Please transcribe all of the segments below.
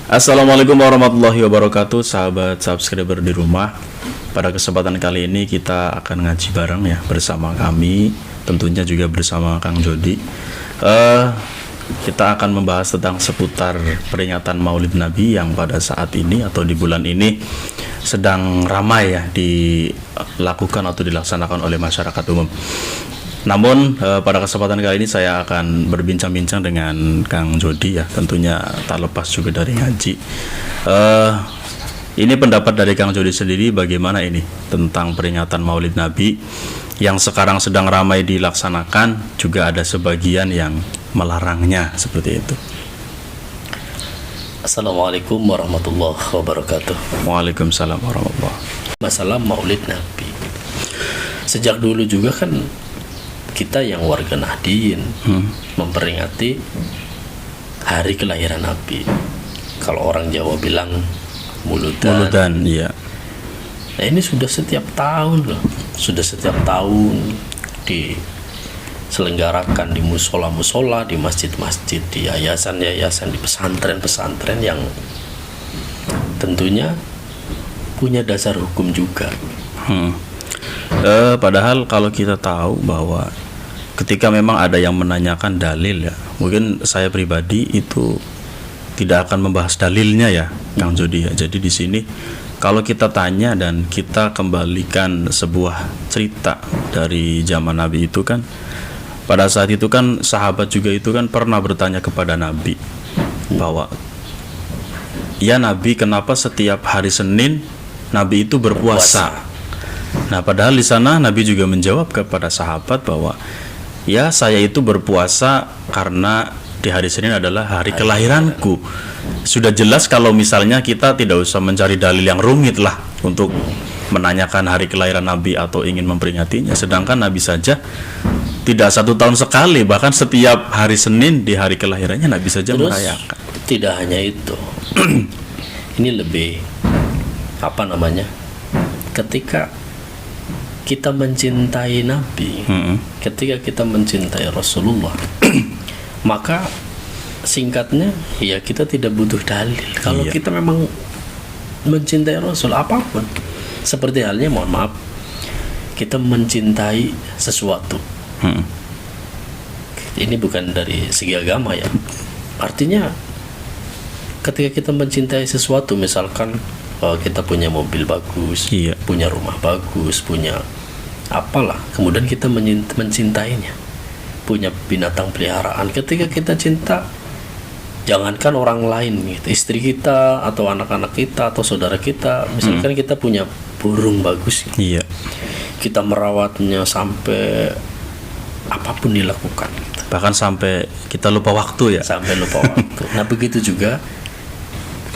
Assalamualaikum warahmatullahi wabarakatuh, sahabat subscriber di rumah. Pada kesempatan kali ini kita akan ngaji bareng ya bersama kami, tentunya juga bersama Kang Jody. Kita akan membahas tentang seputar peringatan Maulid Nabi yang pada saat ini atau di bulan ini sedang ramai ya dilakukan atau dilaksanakan oleh masyarakat umum. Namun pada kesempatan kali ini saya akan berbincang-bincang dengan Kang Jody ya, tentunya tak lepas juga dari ngaji. Ini pendapat dari Kang Jody sendiri bagaimana ini tentang peringatan Maulid Nabi yang sekarang sedang ramai dilaksanakan, juga ada sebagian yang melarangnya seperti itu. Assalamualaikum warahmatullahi wabarakatuh. Waalaikumsalam warahmatullahi. Masalah Maulid Nabi, sejak dulu juga kan kita yang warga Nahdien memperingati hari kelahiran Nabi. Kalau orang Jawa bilang Muludan, iya. Nah ini sudah setiap tahun loh, sudah setiap tahun diselenggarakan di musola-musola, di masjid-masjid, di yayasan-yayasan, di pesantren-pesantren yang tentunya punya dasar hukum juga. Padahal kalau kita tahu bahwa ketika memang ada yang menanyakan dalil ya, mungkin saya pribadi itu tidak akan membahas dalilnya ya, Kang Jody ya. Jadi di sini kalau kita tanya dan kita kembalikan sebuah cerita dari zaman Nabi itu kan, pada saat itu kan sahabat juga itu kan pernah bertanya kepada Nabi bahwa ya Nabi, kenapa setiap hari Senin Nabi itu berpuasa? Nah, padahal di sana Nabi juga menjawab kepada sahabat bahwa ya saya itu berpuasa karena di hari Senin adalah hari kelahiranku. Sudah jelas kalau misalnya kita tidak usah mencari dalil yang rumit lah untuk menanyakan hari kelahiran Nabi atau ingin memperingatinya. Sedangkan Nabi saja tidak 1 tahun sekali, bahkan setiap hari Senin di hari kelahirannya Nabi saja merayakan. Tidak hanya itu, ini lebih ketika kita mencintai Nabi, ketika kita mencintai Rasulullah, maka singkatnya ya kita tidak butuh dalil. Kalau kita memang mencintai Rasul apapun, seperti halnya mohon maaf kita mencintai sesuatu, ini bukan dari segi agama ya, artinya ketika kita mencintai sesuatu, misalkan kita punya mobil bagus, punya rumah bagus, punya apalah, kemudian kita mencintainya, punya binatang peliharaan. Ketika kita cinta, jangankan orang lain gitu, istri kita atau anak-anak kita atau saudara kita, misalkan kita punya burung bagus, kita merawatnya sampai apapun dilakukan, bahkan sampai kita lupa waktu ya, sampai lupa waktu. Nah begitu juga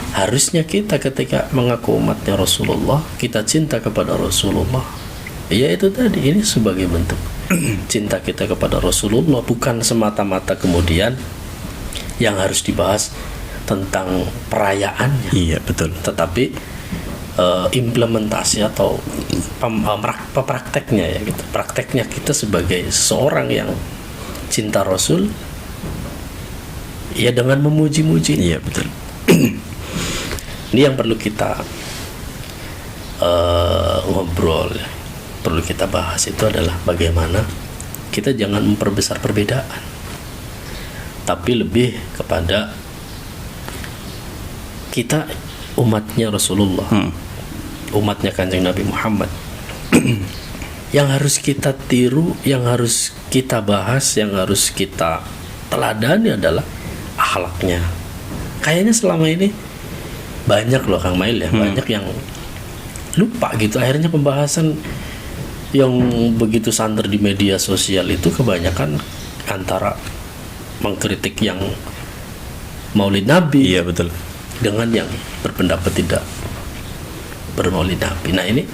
harusnya kita ketika mengaku umatnya Rasulullah, kita cinta kepada Rasulullah. Ya itu tadi, ini sebagai bentuk cinta kita kepada Rasulullah, bukan semata-mata kemudian yang harus dibahas tentang perayaannya. Iya betul. Tetapi implementasi atau prakteknya ya gitu. Prakteknya kita sebagai seseorang yang cinta Rasul, ya dengan memuji-muji. Iya betul. Ini yang perlu kita ngobrol, perlu kita bahas, itu adalah bagaimana kita jangan memperbesar perbedaan, tapi lebih kepada kita umatnya Rasulullah, umatnya Kanjeng Nabi Muhammad, yang harus kita tiru, yang harus kita bahas, yang harus kita teladani adalah akhlaknya. Kayaknya selama ini banyak loh Kang Mail ya, banyak yang lupa gitu. Akhirnya pembahasan yang begitu santer di media sosial itu kebanyakan antara mengkritik yang Maulid Nabi, iya betul, dengan yang berpendapat tidak bermaulid Nabi. Nah ini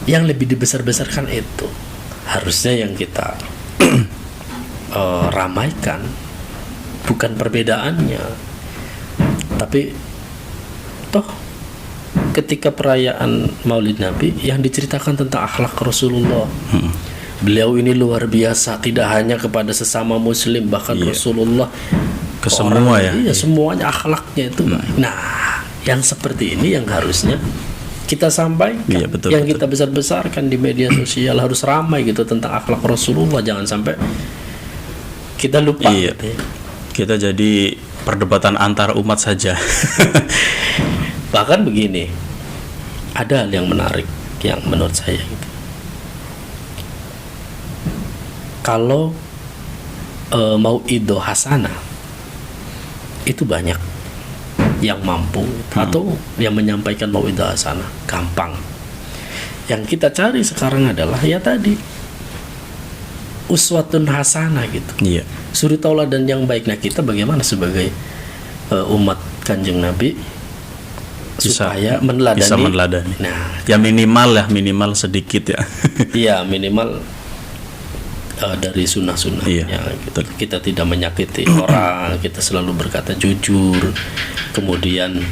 yang lebih dibesar-besarkan, itu harusnya yang kita ramaikan bukan perbedaannya, tapi toh ketika perayaan Maulid Nabi yang diceritakan tentang akhlak Rasulullah, beliau ini luar biasa, tidak hanya kepada sesama muslim, bahkan Rasulullah Ke semua ya. Iya, semuanya akhlaknya itu baik. Nah, yang seperti ini yang harusnya kita sampaikan, Iya, betul, yang betul. kita besar-besarkan di media sosial, harus ramai gitu tentang akhlak Rasulullah. Jangan sampai kita lupa. Iya. Gitu ya. Kita jadi perdebatan antar umat saja. Bahkan begini, ada hal yang menarik yang menurut saya gitu. Kalau mauidhah hasanah itu banyak yang mampu atau yang menyampaikan mauidhah hasanah gampang. Yang kita cari sekarang adalah ya tadi uswatun hasanah gitu. Iya. Suri tauladan yang baik. Nah, kita bagaimana sebagai umat Kanjeng Nabi supaya bisa meneladani. Nah, Ya minimal sedikit ya. iya minimal dari sunnah-sunnah. Iya, Ya, betul. kita tidak menyakiti orang, kita selalu berkata jujur, kemudian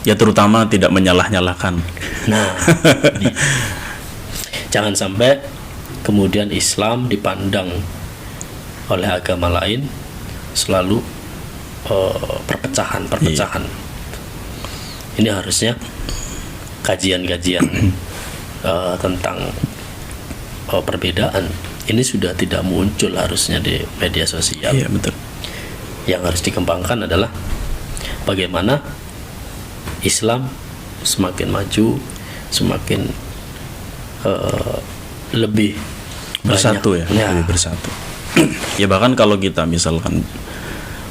Ya terutama tidak menyalah-nyalahkan. nah jangan sampai kemudian Islam dipandang oleh agama lain selalu perpecahan. Ini harusnya kajian-kajian tentang perbedaan ini sudah tidak muncul harusnya di media sosial. Iya, betul. Yang harus dikembangkan adalah bagaimana Islam semakin maju, semakin lebih Bersatu banyak. ya, lebih bersatu. Ya bahkan kalau kita misalkan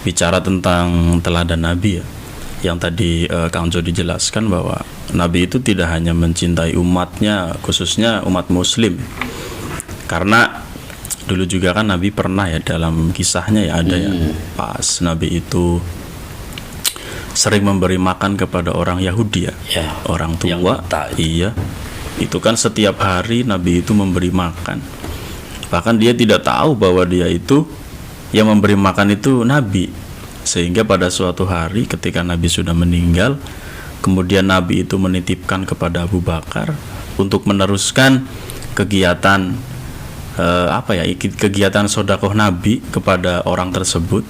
bicara tentang teladan Nabi ya, yang tadi Kang Jody dijelaskan bahwa Nabi itu tidak hanya mencintai umatnya, khususnya umat Muslim. Karena dulu juga kan Nabi pernah ya dalam kisahnya ya ada ya pas Nabi itu sering memberi makan kepada orang Yahudi ya, orang yang tua. buta itu. Iya, itu kan setiap hari Nabi itu memberi makan. Bahkan dia tidak tahu bahwa dia itu yang memberi makan itu Nabi. Sehingga pada suatu hari ketika Nabi sudah meninggal, kemudian Nabi itu menitipkan kepada Abu Bakar untuk meneruskan kegiatan kegiatan sedekah Nabi kepada orang tersebut.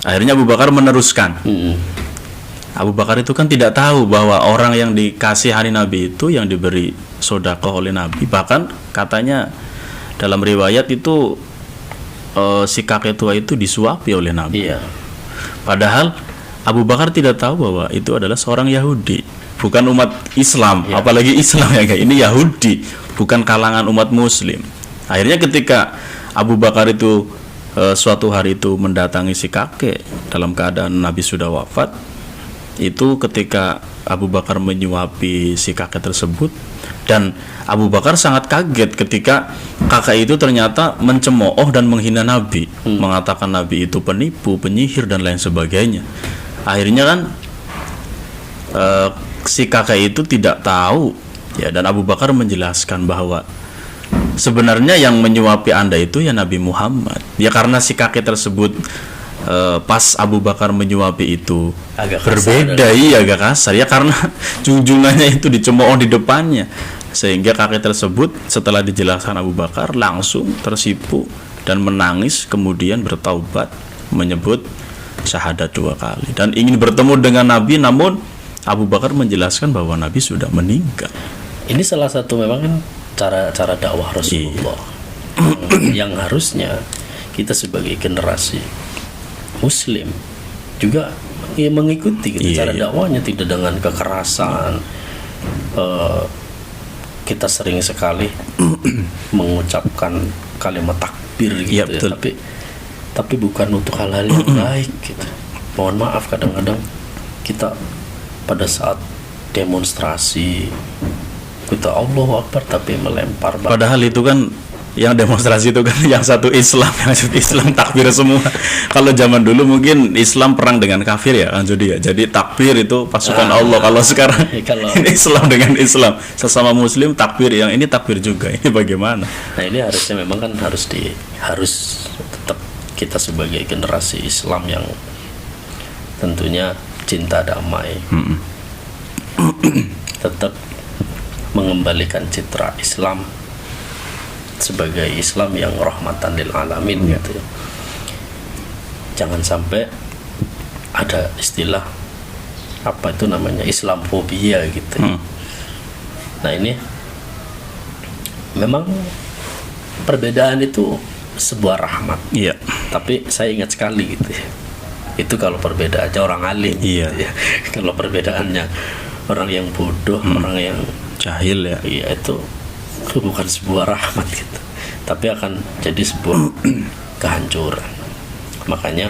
Akhirnya Abu Bakar meneruskan. Abu Bakar itu kan tidak tahu bahwa orang yang dikasih hari Nabi itu yang diberi sedekah oleh Nabi. Bahkan katanya dalam riwayat itu si kakek tua itu disuapi oleh Nabi. Iya. Padahal Abu Bakar tidak tahu bahwa itu adalah seorang Yahudi, bukan umat Islam, apalagi Islam ya kayak ini Yahudi, bukan kalangan umat Muslim. Akhirnya ketika Abu Bakar itu suatu hari itu mendatangi si kakek dalam keadaan Nabi sudah wafat, itu ketika Abu Bakar menyuapi si kakek tersebut, dan Abu Bakar sangat kaget ketika kakek itu ternyata mencemooh dan menghina Nabi, mengatakan Nabi itu penipu, penyihir dan lain sebagainya. Akhirnya kan si kakek itu tidak tahu ya, dan Abu Bakar menjelaskan bahwa sebenarnya yang menyuapi Anda itu ya Nabi Muhammad. Ya karena si kakek tersebut pas Abu Bakar menyuapi itu Agak berbeda, iya agak kasar ya, karena junjungannya itu dicemooh di depannya, sehingga kakek tersebut setelah dijelaskan Abu Bakar langsung tersipu dan menangis, kemudian bertaubat, menyebut syahadat 2 kali dan ingin bertemu dengan Nabi, namun Abu Bakar menjelaskan bahwa Nabi sudah meninggal. Ini salah satu memang kan cara dakwah Rasulullah yang harusnya kita sebagai generasi Muslim juga mengikuti gitu, cara dakwahnya, tidak dengan kekerasan. Kita sering sekali mengucapkan kalimat takbir gitu ya, betul. tapi bukan untuk hal-hal yang baik gitu. Mohon maaf kadang-kadang kita pada saat demonstrasi kita Allahu Akbar tapi melempar batu. Padahal itu kan yang demonstrasi itu kan yang satu Islam, yang satu Islam takbir semua. Kalau zaman dulu mungkin Islam perang dengan kafir ya, Jody ya. Jadi takbir itu pasukan Allah. Kalau sekarang ini Islam dengan Islam, sesama Muslim takbir, yang ini takbir juga. Ini bagaimana? Nah ini harusnya memang kan harus tetap kita sebagai generasi Islam yang tentunya cinta damai, tetap mengembalikan citra Islam sebagai Islam yang rahmatan lil alamin gitu ya. Jangan sampai ada istilah apa itu namanya Islamfobia gitu. Nah ini memang perbedaan itu sebuah rahmat. Iya. Tapi saya ingat sekali gitu ya. Itu kalau perbedaannya orang alim. Iya. Gitu ya. Kalau perbedaannya orang yang bodoh, orang yang jahil ya. Iya, itu bukan sebuah rahmat gitu. Tapi akan jadi sebuah kehancuran. Makanya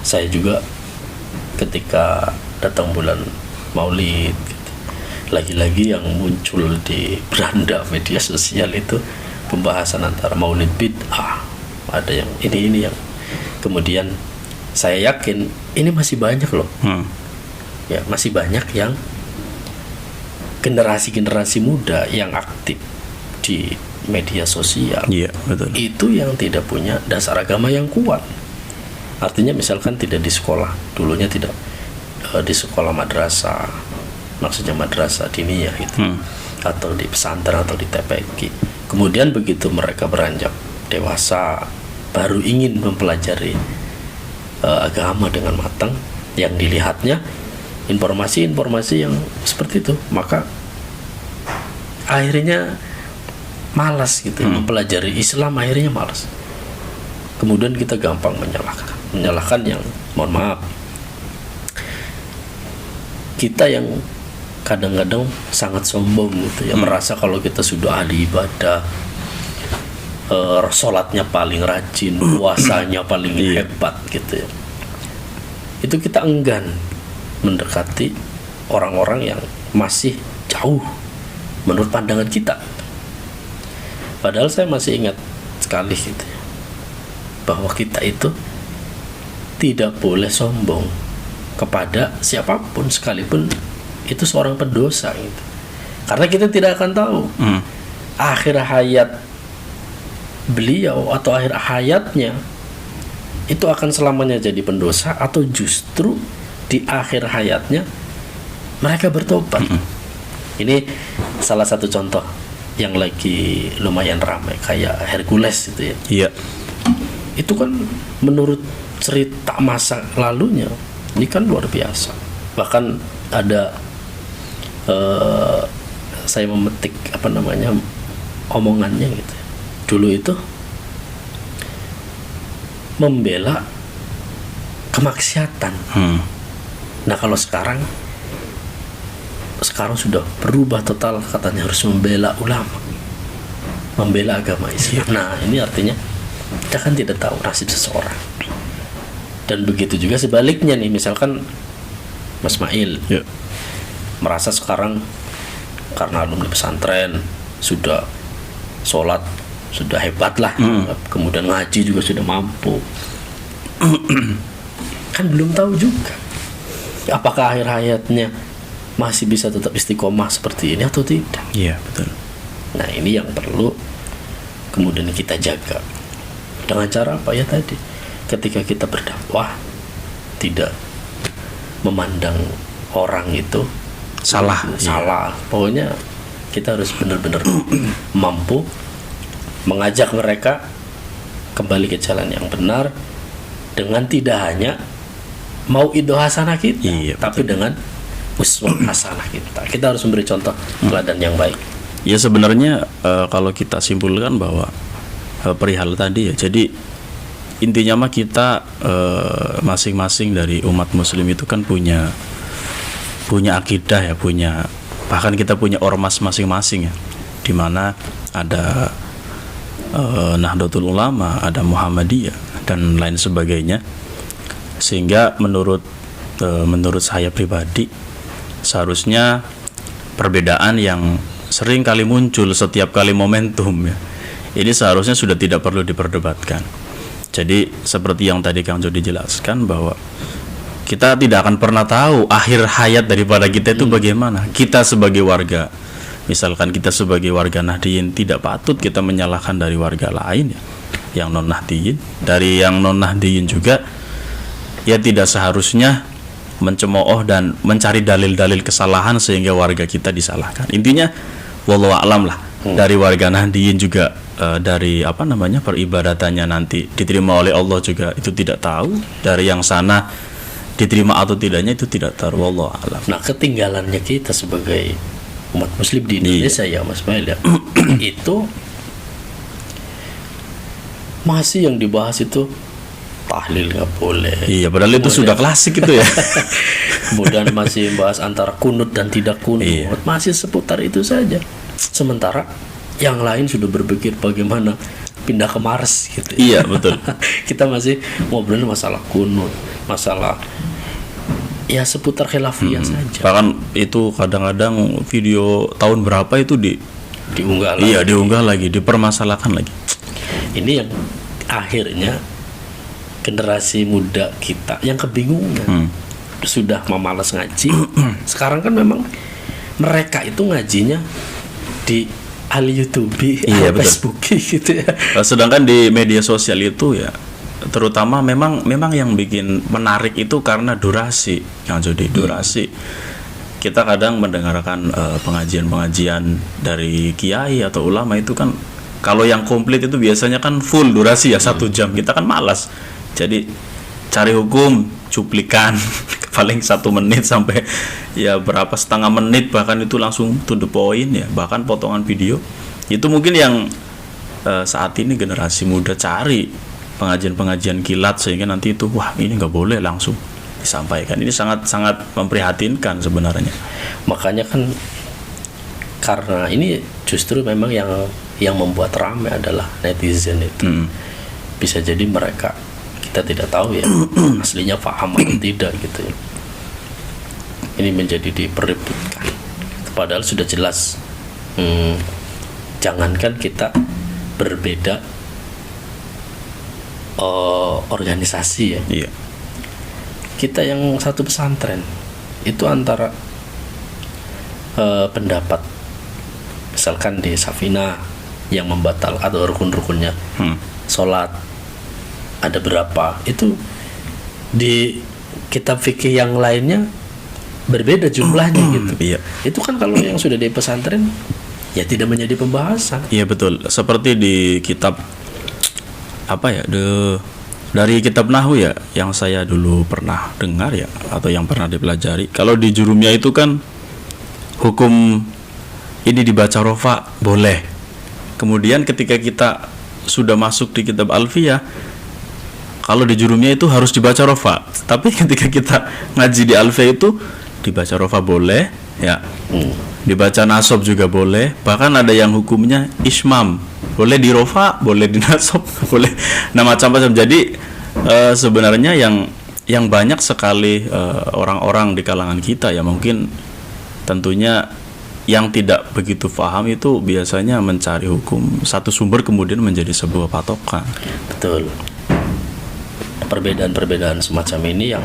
saya juga ketika datang bulan Maulid gitu, lagi-lagi yang muncul di beranda media sosial itu pembahasan antara Maulid bid'ah, ada yang ini yang kemudian saya yakin ini masih banyak loh, ya masih banyak yang generasi muda yang aktif di media sosial. Iya, betul. Itu yang tidak punya dasar agama yang kuat. Artinya misalkan tidak di sekolah, dulunya tidak di sekolah madrasah, maksudnya madrasah diniyah itu, atau di pesantren atau di TPQ. Kemudian begitu mereka beranjak dewasa, baru ingin mempelajari agama dengan matang, yang dilihatnya informasi-informasi yang seperti itu, maka akhirnya malas gitu mempelajari Islam, akhirnya malas. Kemudian kita gampang menyalahkan yang, mohon maaf, kita yang kadang-kadang sangat sombong gitu ya, merasa kalau kita sudah ahli ibadah, sholatnya paling rajin, puasanya paling hebat gitu ya, itu kita enggan mendekati orang-orang yang masih jauh menurut pandangan kita. Padahal saya masih ingat sekali gitu ya, bahwa kita itu tidak boleh sombong kepada siapapun sekalipun itu seorang pendosa gitu. Karena kita tidak akan tahu akhir hayat beliau atau akhir hayatnya itu akan selamanya jadi pendosa, atau justru di akhir hayatnya mereka bertobat. Ini salah satu contoh yang lagi lumayan ramai, kayak Hercules itu ya. Iya. Itu kan menurut cerita masa lalunya ini kan luar biasa. Bahkan ada saya memetik omongannya gitu. Dulu itu membela kemaksiatan. Nah kalau sekarang sudah berubah total, katanya harus membela ulama, membela agama Islam. Nah ini artinya kita kan tidak tahu nasib seseorang. Dan begitu juga sebaliknya nih, misalkan Mas Mail merasa sekarang karena alumni pesantren sudah sholat sudah hebat lah, kemudian ngaji juga sudah mampu. Kan belum tahu juga apakah akhir hayatnya masih bisa tetap istiqomah seperti ini atau tidak. Iya, betul. Nah ini yang perlu kemudian kita jaga. Dengan cara apa ya tadi? Ketika kita berdakwah, tidak memandang orang itu salah. Pokoknya kita harus benar-benar mampu mengajak mereka kembali ke jalan yang benar, dengan tidak hanya mau idoh hasanah kita, tapi dengan uswah hasanah kita. Kita harus memberi contoh teladan yang baik. Ya sebenarnya kalau kita simpulkan bahwa perihal tadi ya, jadi intinya mah kita masing-masing dari umat muslim itu kan punya akidah ya, bahkan kita punya ormas masing-masing ya, di mana ada Nahdlatul Ulama, ada Muhammadiyah dan lain sebagainya. Sehingga menurut saya pribadi, seharusnya perbedaan yang sering kali muncul setiap kali momentum ya, ini seharusnya sudah tidak perlu diperdebatkan. Jadi seperti yang tadi Kang Jody jelaskan, bahwa kita tidak akan pernah tahu akhir hayat daripada kita itu bagaimana. Kita sebagai warga, misalkan kita sebagai warga Nahdliyin, tidak patut kita menyalahkan dari warga lain ya, yang non Nahdliyin. Dari yang non Nahdliyin juga ya tidak seharusnya mencemooh dan mencari dalil-dalil kesalahan sehingga warga kita disalahkan. Intinya wallahu a'lam lah, dari warga Nahdliyin juga dari peribadatannya nanti diterima oleh Allah juga itu tidak tahu, dari yang sana diterima atau tidaknya itu tidak tahu, wallahu alam. Nah, ketinggalannya kita sebagai umat muslim di Indonesia ya Mas Bail ya, itu masih yang dibahas itu tahlil nggak boleh. Iya, padahal itu sudah klasik itu ya. Kemudian masih bahas antara kunut dan tidak kunut, masih seputar itu saja. Sementara yang lain sudah berpikir bagaimana pindah ke Mars gitu. Iya, betul. Kita masih ngobrolin masalah kunut, masalah ya seputar khilafiyah saja. Bahkan itu kadang-kadang video tahun berapa itu diunggah lagi. Iya, diunggah lagi, dipermasalahkan lagi. Ini yang akhirnya generasi muda kita yang kebingungan, sudah memalas ngaji. Sekarang kan memang mereka itu ngajinya di YouTube, Facebook gitu ya. Sedangkan di media sosial itu ya, terutama memang yang bikin menarik itu karena durasi, yang jadi durasi. Kita kadang mendengarkan pengajian dari kiai atau ulama itu kan, kalau yang komplit itu biasanya kan full durasi ya, 1 jam. Kita kan malas. Jadi cari hukum cuplikan paling 1 menit sampai ya berapa, setengah menit, bahkan itu langsung to the point ya, bahkan potongan video. Itu mungkin yang saat ini generasi muda cari, pengajian kilat, sehingga nanti itu wah ini nggak boleh langsung disampaikan. Ini sangat memprihatinkan sebenarnya. Makanya kan karena ini justru memang yang membuat ramai adalah netizen itu. Bisa jadi mereka, kita tidak tahu ya aslinya paham atau tidak gitu ya. Ini menjadi diperebutkan, padahal sudah jelas. Jangankan kita berbeda organisasi ya, iya. Kita yang satu pesantren itu antara pendapat, misalkan di Safina yang membatalkan atau rukun-rukunnya sholat ada berapa, itu di kitab fikih yang lainnya berbeda jumlahnya gitu. Iya. Itu kan kalau yang sudah di pesantren ya tidak menjadi pembahasan. Iya betul. Seperti di kitab dari kitab Nahwu ya, yang saya dulu pernah dengar ya, atau yang pernah dipelajari. Kalau di Jurumiyah itu kan hukum ini dibaca rofa boleh. Kemudian ketika kita sudah masuk di kitab Alfiyah, kalau di Jurumiyah itu harus dibaca rofa. Tapi ketika kita ngaji di Alfiyah itu dibaca rofa boleh ya. Dibaca nasob juga boleh. Bahkan ada yang hukumnya ismam, boleh di rofa, boleh di nasob, boleh. Nah macam-macam. Jadi sebenarnya yang banyak sekali orang-orang di kalangan kita ya, mungkin tentunya yang tidak begitu paham itu biasanya mencari hukum satu sumber kemudian menjadi sebuah patokan. Betul. Perbedaan-perbedaan semacam ini yang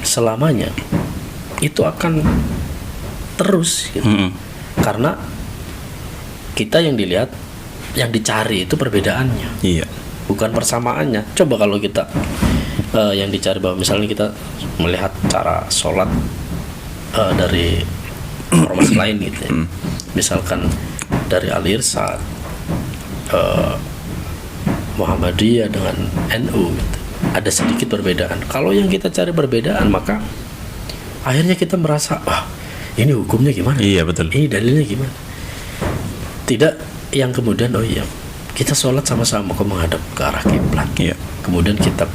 selamanya itu akan terus gitu. Karena kita yang dilihat, yang dicari itu perbedaannya, iya, bukan persamaannya. Coba kalau kita yang dicari bahwa misalnya kita melihat cara sholat dari ormas lain gitu ya. Misalkan dari Al-Irsad, Muhammadiyah dengan NU gitu. Ada sedikit perbedaan. Kalau yang kita cari perbedaan, maka akhirnya kita merasa ini hukumnya gimana? Iya betul. Ini dalilnya gimana? Tidak yang kemudian kita sholat sama-sama kok menghadap ke arah kiblat. Iya. Kemudian kitab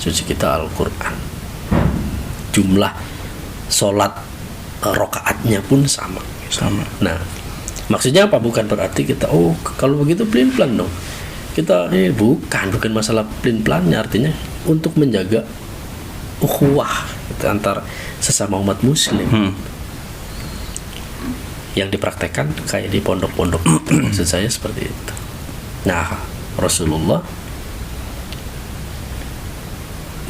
suci kita Al-Quran, jumlah sholat rokaatnya pun sama. Nah, maksudnya apa? Bukan berarti kita kalau begitu pelin-pelan dong. Kita ini bukan masalah pelin-pelannya, artinya untuk menjaga ukhuwah gitu, antar sesama umat muslim. Yang dipraktekkan kayak di pondok-pondok itu, maksud saya seperti itu. Nah, Rasulullah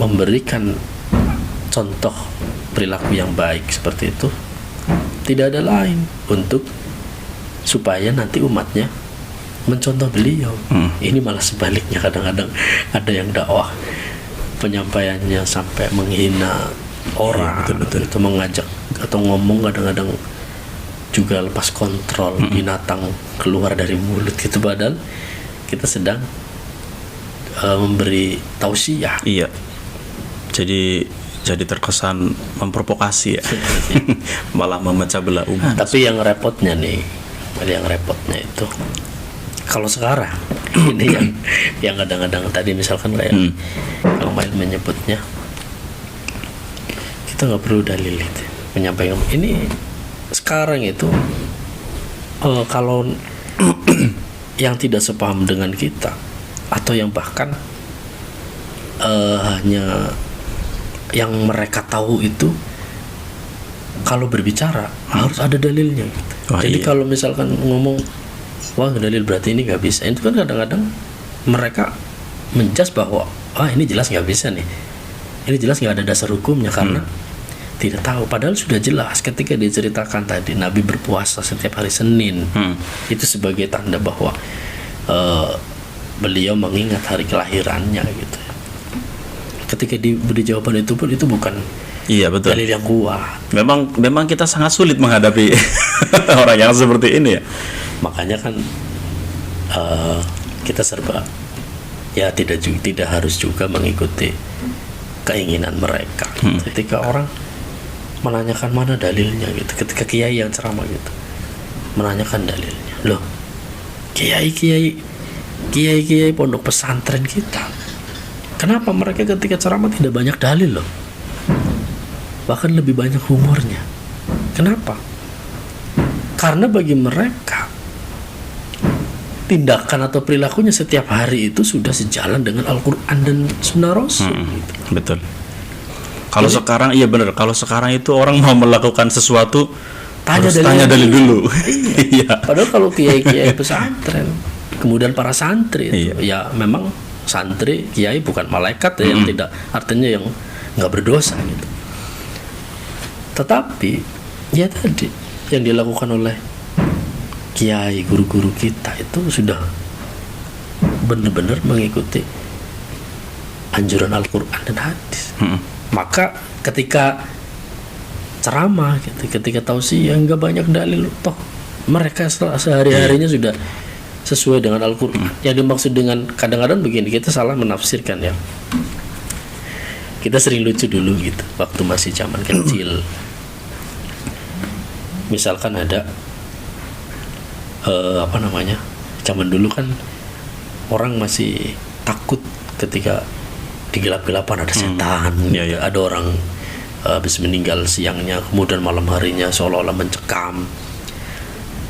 memberikan contoh perilaku yang baik seperti itu. Tidak ada lain untuk supaya nanti umatnya mencontoh beliau. Ini malah sebaliknya, kadang-kadang ada yang dakwah penyampaiannya sampai menghina orang, betul. Itu mengajak atau ngomong kadang-kadang juga lepas kontrol, binatang keluar dari mulut gitu, padahal kita sedang memberi tausiah. Iya. Jadi terkesan memprovokasi ya. Malah memecah belah umat. Tapi yang repotnya itu kalau sekarang ini yang kadang-kadang tadi misalkan kayak Kang Mail menyebutnya, kita nggak perlu dalil itu, menyampaikan ini sekarang itu kalau yang tidak sepaham dengan kita atau yang bahkan hanya yang mereka tahu itu, kalau berbicara harus ada dalilnya gitu. Jadi kalau misalkan ngomong wah dalil berarti ini nggak bisa, itu kan kadang-kadang mereka menjas bahwa ini jelas nggak bisa nih, ini jelas nggak ada dasar hukumnya karena tidak tahu. Padahal sudah jelas ketika diceritakan tadi Nabi berpuasa setiap hari Senin, itu sebagai tanda bahwa beliau mengingat hari kelahirannya gitu. Ketika diberi jawaban itu pun itu bukan betul. dalil yang kuat. Memang kita sangat sulit menghadapi orang yang seperti ini ya. Makanya kan kita serba tidak harus juga mengikuti keinginan mereka. Ketika orang menanyakan mana dalilnya gitu, ketika kiai yang ceramah gitu menanyakan dalilnya, loh kiai pondok pesantren kita, kenapa mereka ketika ceramah tidak banyak dalil loh, bahkan lebih banyak humornya? Kenapa? Karena bagi mereka tindakan atau perilakunya setiap hari itu sudah sejalan dengan Al-Quran dan Sunnah Rasul. Betul. Kalau sekarang benar. Kalau sekarang itu orang mau melakukan sesuatu tanya dalil dulu. Iya. Padahal kalau kiai pesantren, kemudian para santri itu, ya memang santri kiai bukan malaikat ya, yang tidak, artinya yang nggak berdosa gitu. Tetapi ya tadi yang dilakukan oleh kiai, guru-guru kita itu sudah benar-benar mengikuti anjuran Al-Quran dan hadis. Maka ketika ceramah gitu, ketika tausiah nggak banyak dalil, toh mereka sehari-harinya sudah sesuai dengan Al-Quran. Yang dimaksud dengan kadang-kadang begini, kita salah menafsirkan ya. Kita sering lucu dulu gitu waktu masih zaman kecil. Misalkan ada zaman dulu kan orang masih takut ketika di gelap-gelapan ada setan, ada orang habis meninggal siangnya, kemudian malam harinya seolah-olah mencekam.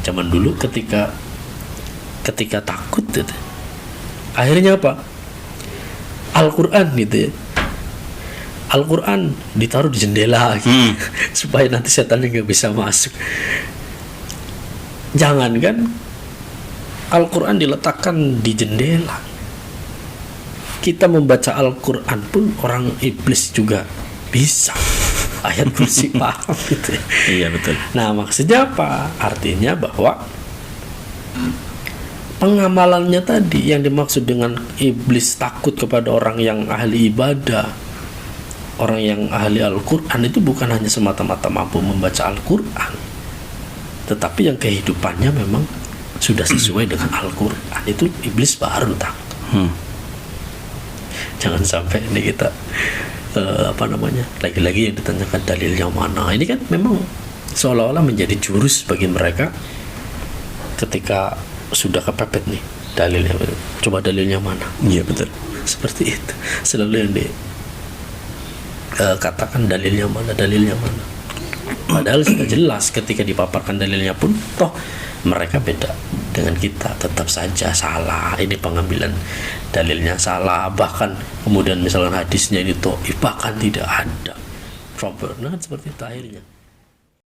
Zaman dulu ketika takut gitu, akhirnya apa? Al-Quran gitu ya, Al-Quran ditaruh di jendela gitu, supaya nanti setannya nggak bisa masuk. Jangankan Al-Quran diletakkan di jendela, kita membaca Al-Quran pun orang iblis juga bisa ayat kursi paham gitu ya. Iya betul. Nah maksudnya apa? Artinya bahwa pengamalannya tadi yang dimaksud dengan iblis takut kepada orang yang ahli ibadah, orang yang ahli Al-Quran, itu bukan hanya semata-mata mampu membaca Al-Quran, tetapi yang kehidupannya memang sudah sesuai dengan Al-Quran, itu iblis baru takut. Jangan sampai ini kita lagi-lagi yang ditanyakan dalilnya mana. Ini kan memang seolah-olah menjadi jurus bagi mereka ketika sudah kepepet nih dalilnya. Coba dalilnya mana? Iya betul. Seperti itu selalu yang katakan dalilnya mana. Padahal sudah jelas ketika dipaparkan dalilnya pun toh mereka beda dengan kita, tetap saja salah. Ini pengambilan dalilnya salah, bahkan kemudian misalkan hadisnya ini dhaif, bahkan tidak ada. Nah seperti itu akhirnya.